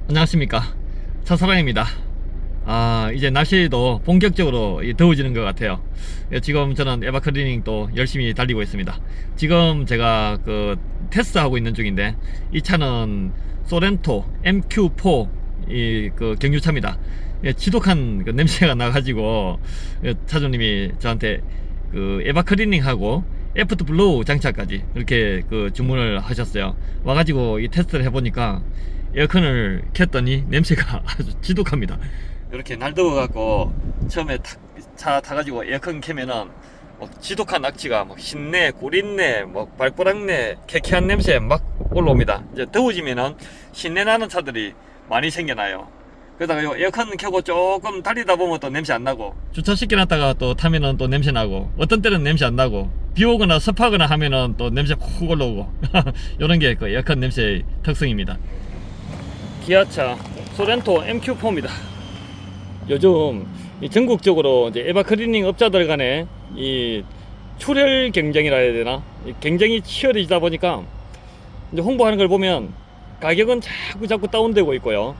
안녕하십니까, 차사랑입니다. 이제 날씨도 본격적으로 더워지는 것 같아요. 지금 저는 에바 클리닝 또 열심히 달리고 있습니다. 지금 제가 테스트하고 있는 중인데, 이 차는 소렌토 MQ4 경유차입니다. 지독한 냄새가 나가지고 차주님이 저한테 에바 클리닝하고 애프터 블로우 장착까지 이렇게 주문을 하셨어요. 와가지고 이 테스트를 해보니까 에어컨을 켰더니 냄새가 아주 지독합니다. 이렇게 날 더워갖고 처음에 차 타가지고 에어컨 켜면은 지독한 악취가 신내, 구린내, 발꼬락내, 쾌쾌한 냄새 막 올라옵니다. 이제 더워지면은 신내 나는 차들이 많이 생겨나요. 그러다가 요 에어컨 켜고 조금 달리다 보면 또 냄새 안 나고, 주차시켜놨다가 또 타면은 또 냄새 나고, 어떤 때는 냄새 안 나고, 비 오거나 습하거나 하면은 또 냄새 푹 올라오고 요런 게 에어컨 냄새의 특성입니다. 기아차 소렌토 MQ4입니다. 요즘 전국적으로 이제 에바 클리닝 업자들 간에 이 출혈 경쟁이라 해야 되나, 경쟁이 치열해지다 보니까 이제 홍보하는 걸 보면 가격은 자꾸 다운되고 있고요.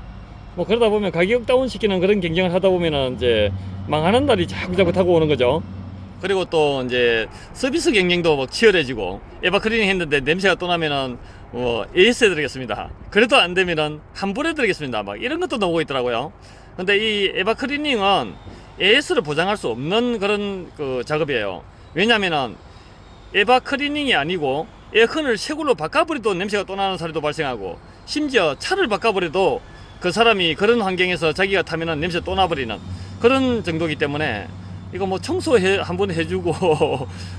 그러다 보면 가격 다운시키는 그런 경쟁을 하다 보면은 이제 망하는 날이 자꾸 타고 오는 거죠. 그리고 또 이제 서비스 경쟁도 치열해지고, 에바 클리닝 했는데 냄새가 또 나면은 AS 해드리겠습니다, 그래도 안 되면은 환불해드리겠습니다, 이런 것도 나오고 있더라고요. 근데 이 에바 클리닝은 AS를 보장할 수 없는 그런 작업이에요. 왜냐면은 에바 클리닝이 아니고 에어컨을 새 걸로 바꿔버려도 냄새가 또 나는 사례도 발생하고, 심지어 차를 바꿔버려도 그 사람이 그런 환경에서 자기가 타면은 냄새 또 나버리는 그런 정도이기 때문에, 이거 청소 한번 해주고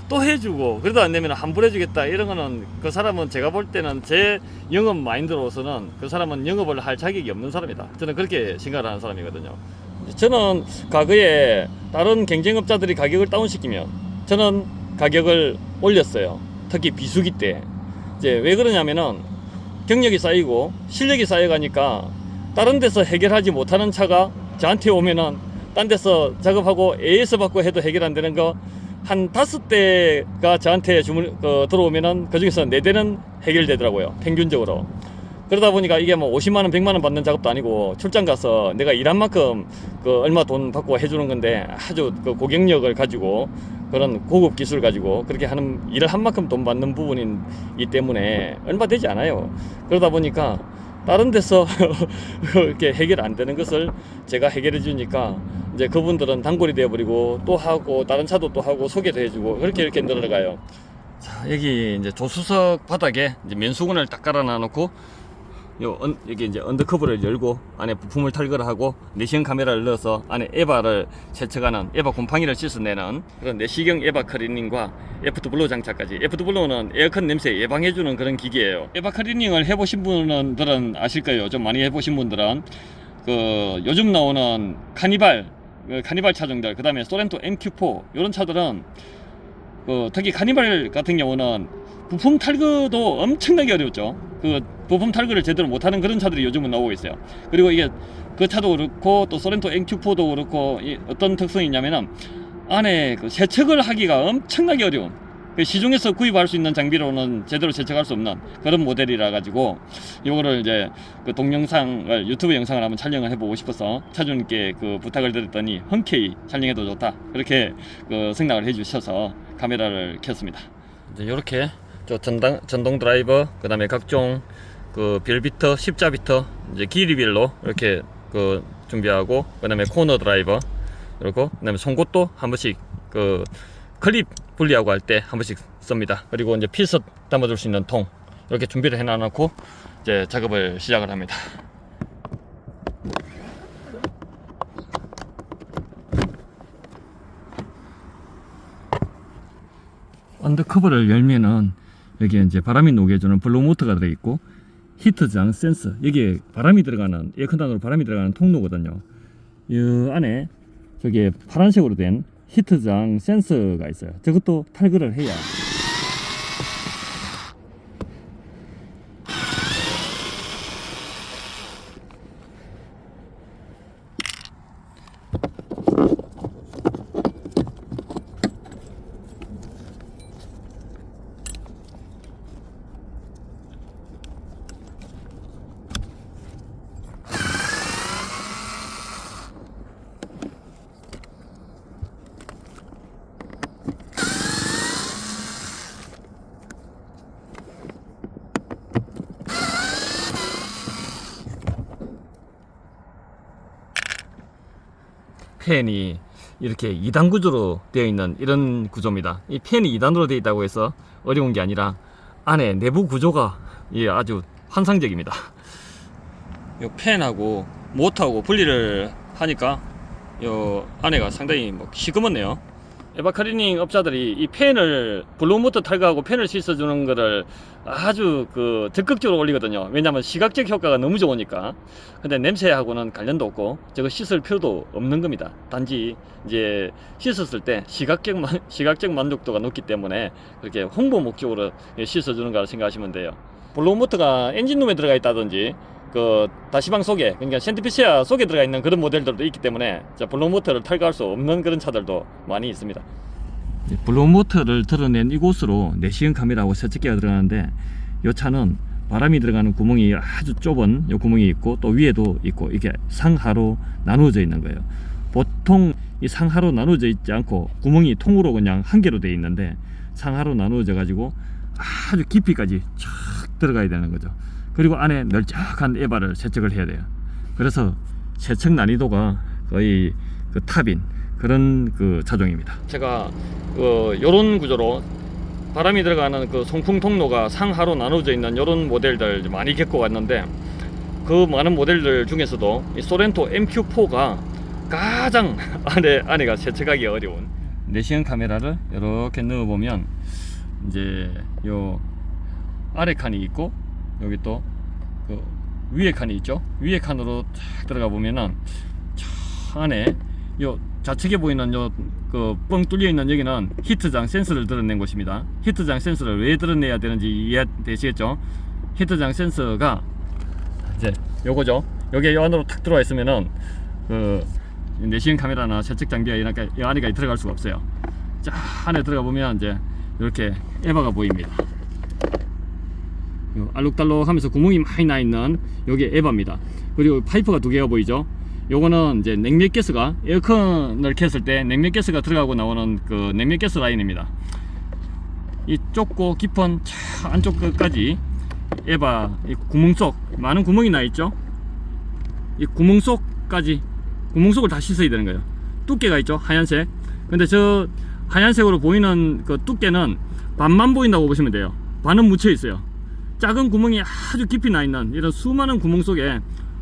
또 해주고 그래도 안 되면 환불해주겠다, 이런 거는 그 사람은, 제가 볼 때는 제 영업 마인드로서는 그 사람은 영업을 할 자격이 없는 사람이다, 저는 그렇게 생각을 하는 사람이거든요. 저는 과거에 다른 경쟁업자들이 가격을 다운시키면 저는 가격을 올렸어요. 특히 비수기 때. 이제 왜 그러냐면은 경력이 쌓이고 실력이 쌓여가니까 다른 데서 해결하지 못하는 차가 저한테 오면은 딴 데서 작업하고 AS 받고 해도 해결 안 되는 거 한 5대가 저한테 들어오면은 그 중에서 4대는 해결되더라고요, 평균적으로. 그러다 보니까 이게 50만원, 100만원 받는 작업도 아니고, 출장 가서 내가 일한 만큼 얼마 돈 받고 해주는 건데, 아주 고경력을 가지고 그런 고급 기술 가지고 그렇게 하는, 일을 한 만큼 돈 받는 부분이기 때문에 얼마 되지 않아요. 그러다 보니까 다른 데서 이렇게 해결 안 되는 것을 제가 해결해 주니까 이제 그분들은 단골이 되어버리고, 또 하고 다른 차도 또 하고 소개도 해주고, 그렇게 늘어가요. 자, 여기 이제 조수석 바닥에 이제 면수건을 딱 깔아 놓고, 여기 이제 언더커버를 열고 안에 부품을 탈거를 하고 내시경 카메라를 넣어서 안에 에바를 세척하는, 에바 곰팡이를 씻어내는 그런 내시경 에바 클리닝과 애프터 블로우 장착까지. 애프터 블로우는 에어컨 냄새 예방해주는 그런 기기예요. 에바 클리닝을 해보신 분들은 아실 거예요. 좀 많이 해보신 분들은 요즘 나오는 카니발 차종들, 그 다음에 소렌토 MQ4 이런 차들은 특히 카니발 같은 경우는 부품 탈거도 엄청나게 어렵죠. 부품 탈거를 제대로 못하는 그런 차들이 요즘은 나오고 있어요. 그리고 이게 그 차도 그렇고 또 소렌토 MQ4도 그렇고, 어떤 특성이 있냐면은 안에 세척을 하기가 엄청나게 어려운, 시중에서 구입할 수 있는 장비로는 제대로 세척할 수 없는 그런 모델이라 가지고, 요거를 이제 동영상을, 유튜브 영상을 한번 촬영을 해보고 싶어서 차주님께 부탁을 드렸더니 흔쾌히 촬영해도 좋다, 그렇게 승낙을 해주셔서 카메라를 켰습니다. 이제 이렇게 전동 드라이버, 그 다음에 각종 벨비터, 십자비터, 이제 길이별로 이렇게 준비하고, 그 다음에 코너 드라이버, 그리고 그 다음에 송곳도 한 번씩 클립 분리하고 할 때 한 번씩 씁니다. 그리고 이제 필석 담아줄 수 있는 통, 이렇게 준비를 해놔놓고 이제 작업을 시작을 합니다. 언더커버를 열면은 여기에 이제 바람이 녹여주는 블로우 모터가 들어있고, 히터 저장 센서, 여기에 바람이 들어가는, 에어컨 단으로 바람이 들어가는 통로거든요. 이 안에 저기 파란색으로 된 히터 저장 센서가 있어요. 저것도 탈거를 해야. 팬이 이렇게 2단 구조로 되어 있는 이런 구조입니다. 이 팬이 2단으로 되어 있다고 해서 어려운 게 아니라 안에 내부 구조가 아주 환상적입니다. 이 팬하고 모터하고 분리를 하니까 이 안에가 상당히 시커멓네요. 에바카리닝 업자들이 이 팬을 블로우모터 탈거하고 팬을 씻어주는 거를 아주 적극적으로 올리거든요. 왜냐하면 시각적 효과가 너무 좋으니까. 근데 냄새하고는 관련도 없고 저거 씻을 필요도 없는 겁니다. 단지 이제 씻었을 때 시각적 만족도가 높기 때문에 그렇게 홍보 목적으로 씻어주는 거라 생각하시면 돼요. 블로우모터가 엔진룸에 들어가 있다든지 다시방 속에, 그러니까 센트피시아 속에 들어가 있는 그런 모델들도 있기 때문에 블로우모터를 탈거할 수 없는 그런 차들도 많이 있습니다. 블로우모터를 드러낸 이곳으로 내시경 카메라하고 세척기가 들어가는데 이 차는 바람이 들어가는 구멍이 아주 좁은 이 구멍이 있고 또 위에도 있고 이게 상하로 나누어져 있는 거예요. 보통 이 상하로 나누어져 있지 않고 구멍이 통으로 그냥 한 개로 되어 있는데 상하로 나누어져 가지고 아주 깊이까지 쫙 들어가야 되는 거죠. 그리고 안에 널쩍한 에바를 세척을 해야 돼요. 그래서 세척 난이도가 거의 탑인 그런 차종입니다. 제가 요런 구조로 바람이 들어가는 송풍 통로가 상하로 나눠져 있는 요런 모델들 많이 겪고 왔는데 그 많은 모델들 중에서도 이 소렌토 MQ4가 가장 안에가 세척하기 어려운. 내시경 카메라를 이렇게 넣어보면 이제 요 아래 칸이 있고 여기 또 위에 칸이 있죠. 위에 칸으로 쫙 들어가 보면은 저 안에 요 좌측에 보이는 요 뻥 뚫려 있는 여기는 히트장 센서를 드러낸 곳입니다. 히트장 센서를 왜 드러내야 되는지 이해되시겠죠? 히트장 센서가 이제 요거죠. 여기 이 안으로 탁 들어와 있으면은 내시경 카메라나 세척 장비가 이렇게 이 안에까지 들어갈 수가 없어요. 자, 안에 들어가 보면 이제 이렇게 에바가 보입니다. 알록달록 하면서 구멍이 많이 나 있는 여기 에바입니다. 그리고 파이프가 두 개가 보이죠. 요거는 이제 냉매가스가 에어컨을 켰을 때 냉매가스가 들어가고 나오는 냉매가스 라인입니다. 이 좁고 깊은 차 안쪽 끝까지 에바 이 구멍 속 많은 구멍이 나 있죠. 이 구멍 속까지 구멍 속을 다 씻어야 되는 거예요. 두께가 있죠, 하얀색. 근데 저 하얀색으로 보이는 두께는 반만 보인다고 보시면 돼요. 반은 묻혀 있어요. 작은 구멍이 아주 깊이 나 있는 이런 수많은 구멍 속에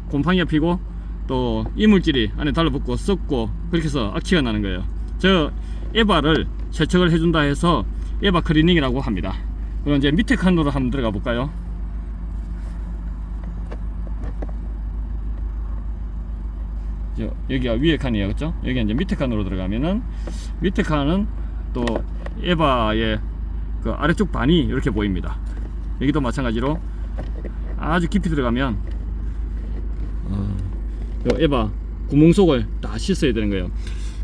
곰팡이가 피고 또 이물질이 안에 달라붙고 썩고 그렇게 해서 악취가 나는 거예요. 저 에바를 세척을 해준다 해서 에바 클리닝이라고 합니다. 그럼 이제 밑에 칸으로 한번 들어가 볼까요? 여기가 위에 칸이에요, 그렇죠? 여기 이제 밑에 칸으로 들어가면은 밑에 칸은 또 에바의 아래쪽 반이 이렇게 보입니다. 여기도 마찬가지로 아주 깊이 들어가면 요 에바 구멍 속을 다 씻어야 되는 거예요.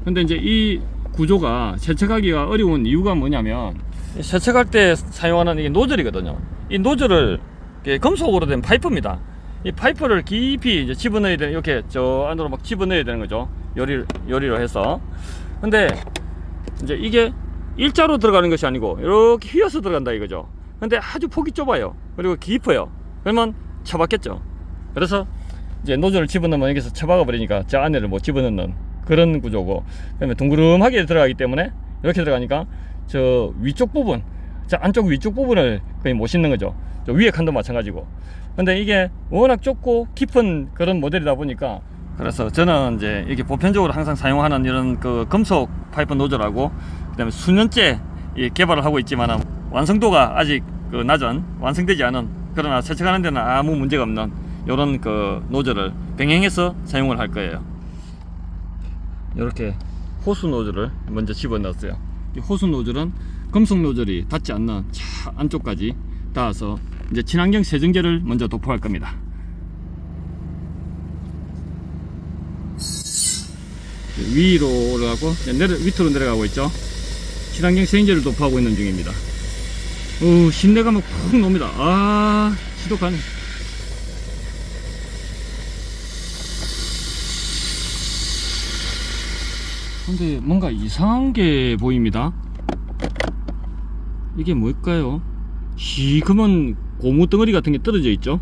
근데 이제 이 구조가 세척하기가 어려운 이유가 뭐냐면 세척할 때 사용하는 이게 노즐이거든요. 이 노즐을 금속으로 된 파이프입니다. 이 파이프를 깊이 이제 집어넣어야 되는, 이렇게 저 안으로 막 집어넣어야 되는 거죠. 요리로 해서. 근데 이제 이게 일자로 들어가는 것이 아니고 이렇게 휘어서 들어간다 이거죠. 근데 아주 폭이 좁아요. 그리고 깊어요. 그러면 쳐박겠죠. 그래서 이제 노즐을 집어넣으면 여기서 쳐박아 버리니까 저 안에를 못 집어넣는 그런 구조고, 그다음에 둥그름하게 들어가기 때문에 이렇게 들어가니까 저 위쪽 부분, 저 안쪽 위쪽 부분을 거의 못 씻는 거죠. 저 위에 칸도 마찬가지고. 근데 이게 워낙 좁고 깊은 그런 모델이다 보니까, 그래서 저는 이제 이렇게 보편적으로 항상 사용하는 이런 금속 파이프 노즐하고 그다음에 수년째 개발을 하고 있지만 완성도가 아직 낮은, 완성되지 않은, 그러나 세척하는 데는 아무 문제가 없는 이런 노즐을 병행해서 사용을 할 거예요. 이렇게 호수 노즐을 먼저 집어넣었어요. 이 호수 노즐은 금속 노즐이 닿지 않는 차 안쪽까지 닿아서 이제 친환경 세정제를 먼저 도포할 겁니다. 위로 올라가고 밑으로 내려가고 있죠. 친환경 세정제를 도포하고 있는 중입니다. 신내가 막 푹 놉니다. 아, 지독하네. 근데 뭔가 이상한 게 보입니다. 이게 뭘까요? 시커먼 고무 덩어리 같은 게 떨어져 있죠.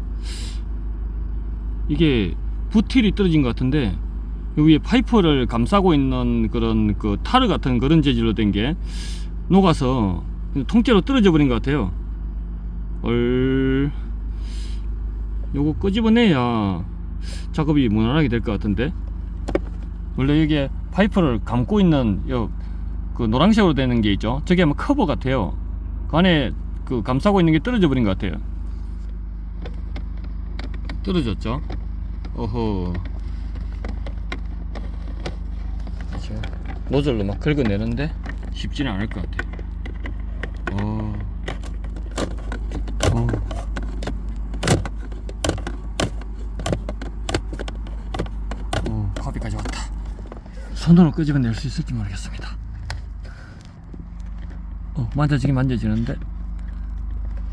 이게 부틸이 떨어진 것 같은데 위에 파이프를 감싸고 있는 그런 그 타르 같은 그런 재질로 된 게 녹아서 통째로 떨어져 버린 것 같아요. 요거 끄집어내야 작업이 무난하게 될 것 같은데, 원래 이게 파이프를 감고 있는 그 노란색으로 되는 게 있죠. 저게 아마 커버 같아요. 그 안에 그 감싸고 있는 게 떨어져 버린 것 같아요. 떨어졌죠. 어허. 지금 노즐로 막 긁어내는데 쉽지는 않을 것 같아요. 커비까지 왔다. 손으로 끄집어낼 수 있을지 모르겠습니다. 만져지긴 만져지는데,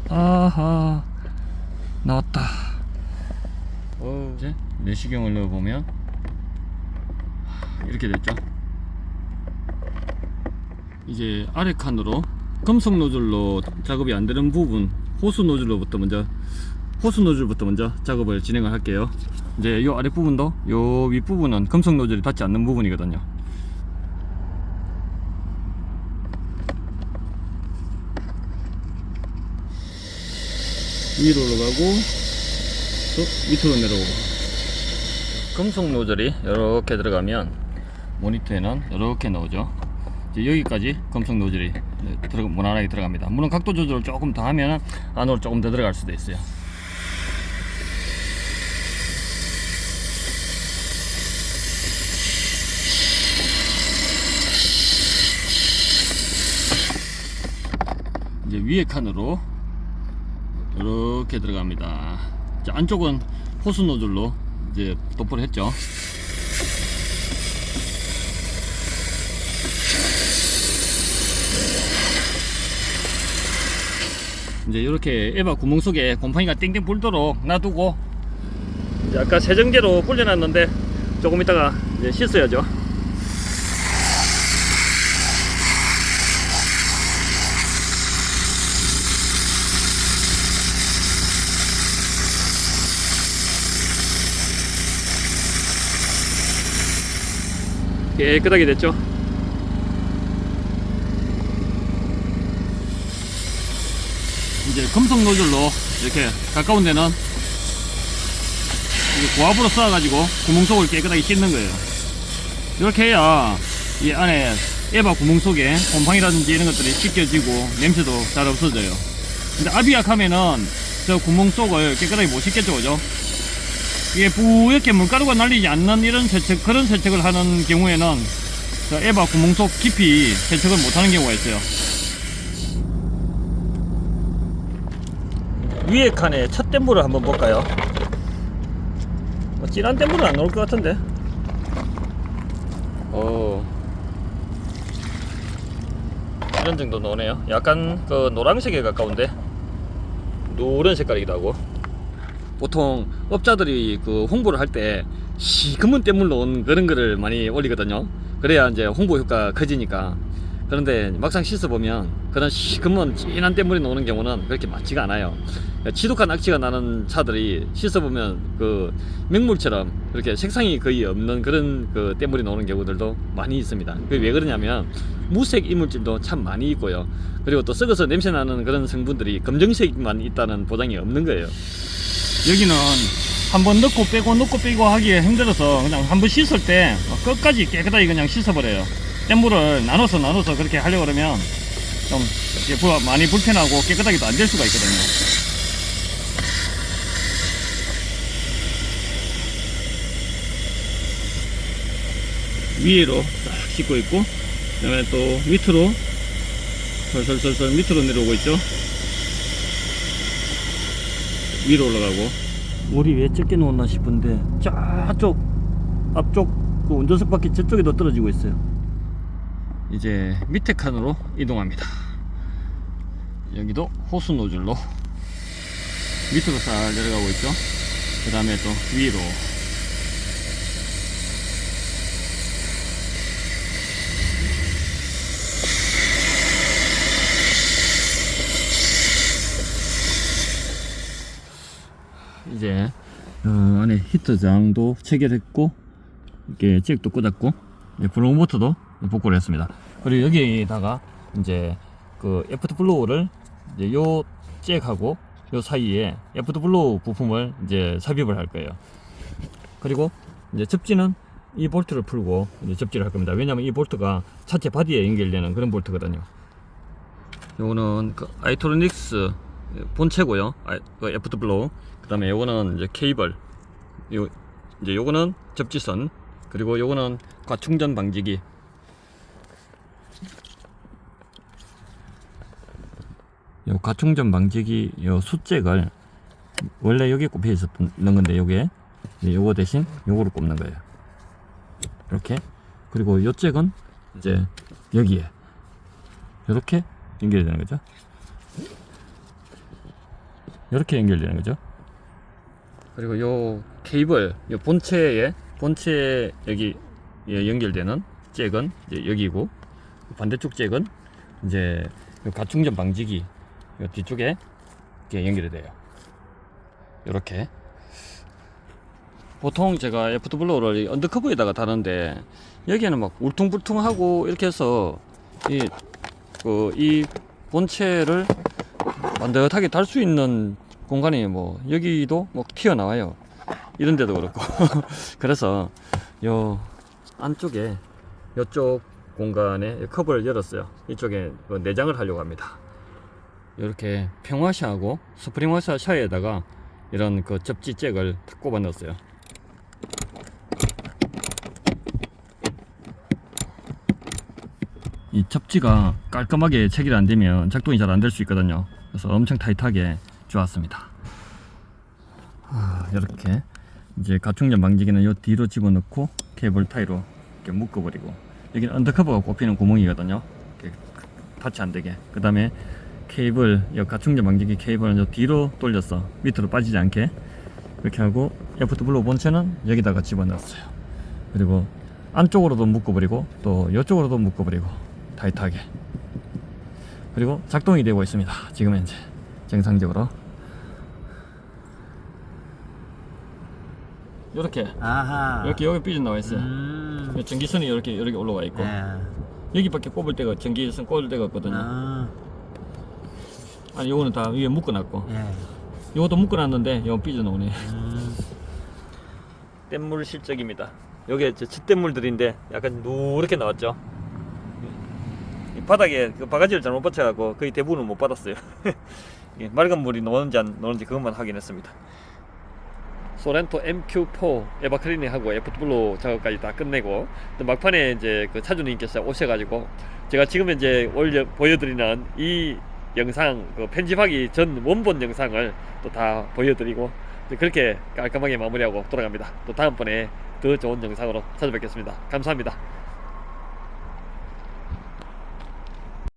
아하, 나왔다. 이제 내시경을 넣어보면 이렇게 됐죠. 이제 아래 칸으로 금속 노즐로 작업이 안 되는 부분, 호수 노즐부터 먼저 작업을 진행을 할게요. 이제 이 아래 부분도, 요 윗 부분은 금속 노즐이 닿지 않는 부분이거든요. 위로 올라가고 또 밑으로 내려오고. 금속 노즐이 이렇게 들어가면 모니터에는 이렇게 나오죠. 이제 여기까지 금속 노즐이 무난하게 들어갑니다. 물론 각도 조절을 조금 더 하면 안으로 조금 더 들어갈 수도 있어요. 이제 위에 칸으로 이렇게 들어갑니다. 자, 안쪽은 호수 노즐로 이제 도포를 했죠. 이제 이렇게 에바 구멍 속에 곰팡이가 띵띵 불도록 놔두고, 이제 아까 세정제로 불려놨는데 조금 있다가 이제 씻어야죠. 깨끗하게 됐죠. 이제 금속 노즐로 이렇게 가까운 데는 고압으로 쏴가지고 구멍 속을 깨끗하게 씻는 거예요. 이렇게 해야 이 안에 에바 구멍 속에 곰팡이라든지 이런 것들이 씻겨지고 냄새도 잘 없어져요. 근데 압이약 하면은 저 구멍 속을 깨끗하게 못 씻겠죠, 그죠? 이게 뿌옇게 물가루가 날리지 않는 이런 세척, 그런 세척을 하는 경우에는 저 에바 구멍 속 깊이 세척을 못하는 경우가 있어요. 위에 칸에 첫 댐불을 한번 볼까요? 진한 댐불은 안 나올 것 같은데. 이런 정도 나오네요. 약간 그 노란색에 가까운데 노란 색깔이기도 하고. 보통 업자들이 그 홍보를 할 때 시커먼 땜물 넣은 그런 거를 많이 올리거든요. 그래야 이제 홍보 효과가 커지니까. 그런데 막상 씻어보면 그런 시커먼 진한 땜물이 나오는 경우는 그렇게 많지가 않아요. 지독한 악취가 나는 차들이 씻어보면 그 맹물처럼 그렇게 색상이 거의 없는 그런 그 땜물이 나오는 경우들도 많이 있습니다. 그게 왜 그러냐면 무색 이물질도 참 많이 있고요. 그리고 또 썩어서 냄새나는 그런 성분들이 검정색만 있다는 보장이 없는 거예요. 여기는 한번 넣고 빼고 하기에 힘들어서 그냥 한번 씻을 때 끝까지 깨끗하게 그냥 씻어버려요. 땜물을 나눠서 그렇게 하려고 그러면 좀 많이 불편하고 깨끗하게도 안 될 수가 있거든요. 위로 딱 씻고 있고, 그 다음에 또 밑으로 설설설설 밑으로 내려오고 있죠. 위로 올라가고. 물이 왜 적게 놓았나 싶은데 저쪽 앞쪽 그 운전석 바퀴 저쪽에도 떨어지고 있어요. 이제 밑에 칸으로 이동합니다. 여기도 호수 노즐로 밑으로 잘 내려가고 있죠. 그 다음에 또 위로. 이제 안에 히터장도 체결했고, 이렇게 잭도 꽂았고, 이제 블로우 모터도 복구를 했습니다. 그리고 여기다가 이제 그 에프트 블로우를 이제 요 잭하고 요 사이에 에프트 블로우 부품을 이제 삽입을 할 거예요. 그리고 이제 접지는 이 볼트를 풀고 이제 접지를 할 겁니다. 왜냐면 이 볼트가 차체 바디에 연결되는 그런 볼트거든요. 요거는 그 아이토로닉스 본체고요. 그 에프트 블로우. 그다음에 요거는 이제 케이블. 요 이제 요거는 접지선. 그리고 요거는 과충전 방지기. 요 과충전 방지기 요 수잭을 원래 여기에 꼽혀 있었던 건데 요게 요거 대신 요거를 꼽는 거예요. 이렇게. 그리고 요 잭은 이제 여기에 이렇게 연결이 되는 거죠. 이렇게 연결되는 거죠. 그리고 요 케이블, 요 본체에 여기 연결되는 잭은 이제 여기고, 반대쪽 잭은 이제 요 가충전 방지기 요 뒤쪽에 이렇게 연결이 돼요. 요렇게. 보통 제가 에프트 블로우를 언더커버에다가 다는데 여기에는 막 울퉁불퉁하고 이렇게 해서 이 본체를 반듯하게 달 수 있는 공간이 뭐 여기도 뭐 튀어나와요. 이런 데도 그렇고. 그래서 요 안쪽에 요쪽 공간에 커버를 열었어요. 이쪽에 내장을 하려고 합니다. 이렇게 평화샤하고 스프링 화샤 샤에다가 이런 그 접지 잭을 탁 꼽아 넣었어요. 이 접지가 깔끔하게 체결 안 되면 작동이 잘 안 될 수 있거든요. 그래서 엄청 타이트하게 좋았습니다. 이렇게 이제 가충전 방지기는 요 뒤로 집어넣고 케이블 타이로 이렇게 묶어버리고, 여기는 언더커버가 꼽히는 구멍이거든요. 이렇게 타치 안 되게. 그 다음에 케이블, 요 가충전 방지기 케이블은 요 뒤로 돌려서 밑으로 빠지지 않게 이렇게 하고, 에프트 블로우 본체는 여기다가 집어넣었어요. 그리고 안쪽으로도 묶어버리고 또 이쪽으로도 묶어버리고 타이트하게. 그리고 작동이 되고 있습니다. 지금 현재 정상적으로 이렇게 이렇게 여기 삐져 나와 있어요. 전기선이 이렇게 올라와 있고, 여기밖에 꼽을 데가, 전기선 꼽을 데가 없거든요. 아니 요거는 다 위에 묶어놨고, 요것도 묶어놨는데 이거 삐져 나오네. 뗏물 실적입니다. 여기 칡뗏물들인데 약간 누렇게 나왔죠. 이 바닥에 그 바가지를 잘못 받쳐갖고 거의 대부분은 못 받았어요. 맑은 물이 나오는지 안 나오는지 그것만 확인했습니다. 소렌토 MQ4 에바클리닝하고 에프트 블로우 작업까지 다 끝내고, 또 막판에 이제 그 차주님께서 오셔가지고 제가 지금 이제 보여드리는 이 영상, 그 편집하기 전 원본 영상을 또 다 보여드리고 그렇게 깔끔하게 마무리하고 돌아갑니다. 또 다음번에 더 좋은 영상으로 찾아뵙겠습니다. 감사합니다.